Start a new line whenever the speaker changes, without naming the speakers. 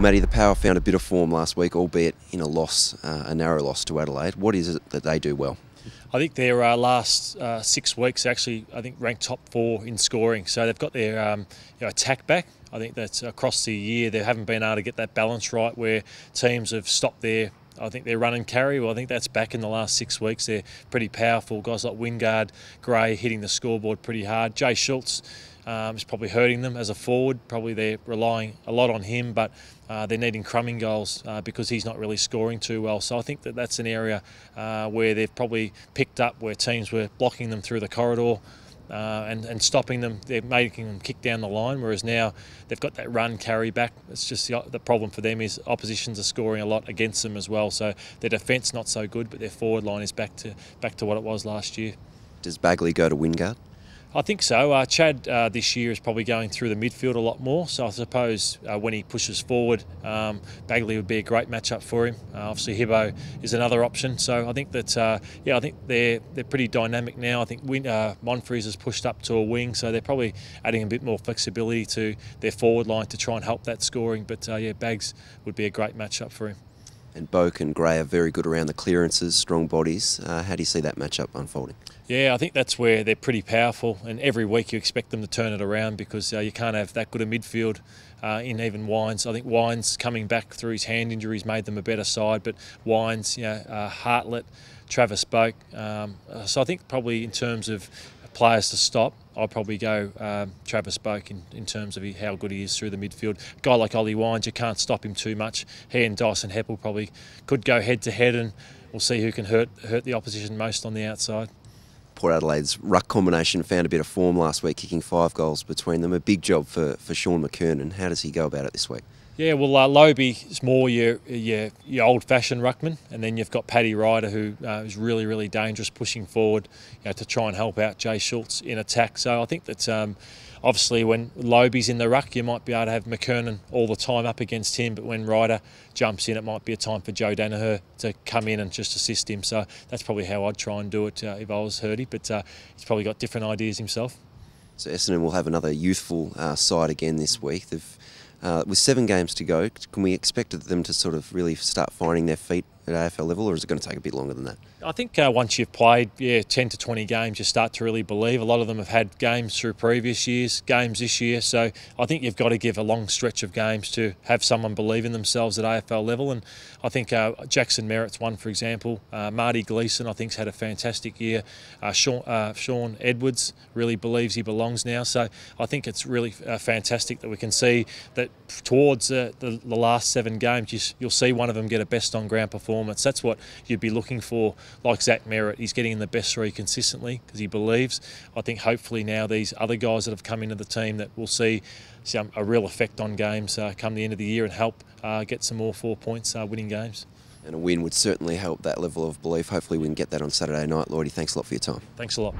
Matty, the Power found a bit of form last week, albeit in a loss, a narrow loss to Adelaide. What is it that they do well?
I think their last 6 weeks actually, I think, ranked top 4 in scoring. So they've got their attack back. I think that across the year they haven't been able to get that balance right where teams have stopped their run and carry. Well, I think that's back in the last 6 weeks. They're pretty powerful. Guys like Wingard, Gray hitting the scoreboard pretty hard. Jay Schultz is probably hurting them as a forward. Probably they're relying a lot on him, but they're needing crumbing goals because he's not really scoring too well. So I think that that's an area where they've probably picked up where teams were blocking them through the corridor and stopping them. They're making them kick down the line, whereas now they've got that run carry back. It's just the problem for them is oppositions are scoring a lot against them as well. So their defence not so good, but their forward line is back to what it was last year. Does
Bagley go to Wingard?
I think so. Chad this year is probably going through the midfield a lot more, so I suppose when he pushes forward, Bagley would be a great matchup for him. Obviously, Hibbo is another option, so I think that I think they're pretty dynamic now. I think Monfries has pushed up to a wing, so they're probably adding a bit more flexibility to their forward line to try and help that scoring. But Bags would be a great matchup for him.
And Boak and Gray are very good around the clearances, strong bodies. How do you see that matchup unfolding?
Yeah, I think that's where they're pretty powerful, and every week you expect them to turn it around because you can't have that good a midfield in even Wines. I think Wines coming back through his hand injuries made them a better side, but Wines, Hartlett, Travis Boak. So I think probably in terms of players to stop, I'd probably go Travis Boak in terms of how good he is through the midfield. A guy like Ollie Wines, you can't stop him too much. He and Dyson Heppel probably could go head to head, and we'll see who can hurt the opposition most on the outside.
Port Adelaide's ruck combination found a bit of form last week, kicking 5 goals between them. A big job for Sean McKernan. How does he go about it this week?
Yeah, well, Lobie is more your old-fashioned ruckman, and then you've got Paddy Ryder, who is really, really dangerous pushing forward to try and help out Jay Schultz in attack. So I think that obviously when Lobie's in the ruck, you might be able to have McKernan all the time up against him, but when Ryder jumps in, it might be a time for Joe Danaher to come in and just assist him. So that's probably how I'd try and do it if I was Hurdy, but he's probably got different ideas himself.
So Essendon will have another youthful side again this week. With 7 games to go, can we expect them to sort of really start finding their feet at AFL level, or is it going to take a bit longer than that?
I think once you've played 10 to 20 games, you start to really believe. A lot of them have had games through previous years, games this year, so I think you've got to give a long stretch of games to have someone believe in themselves at AFL level. And I think Jackson Merritt's one, for example. Marty Gleeson, I think, has had a fantastic year. Sean Edwards really believes he belongs now, so I think it's really fantastic that we can see that towards the last 7 games, you'll see one of them get a best on ground performance. That's what you'd be looking for. Like Zach Merritt, he's getting in the best 3 consistently because he believes. I think hopefully now these other guys that have come into the team that will see a real effect on games come the end of the year and help get some more 4 points winning games.
And a win would certainly help that level of belief. Hopefully we can get that on Saturday night. Lloydie, thanks a lot for your time.
Thanks a lot.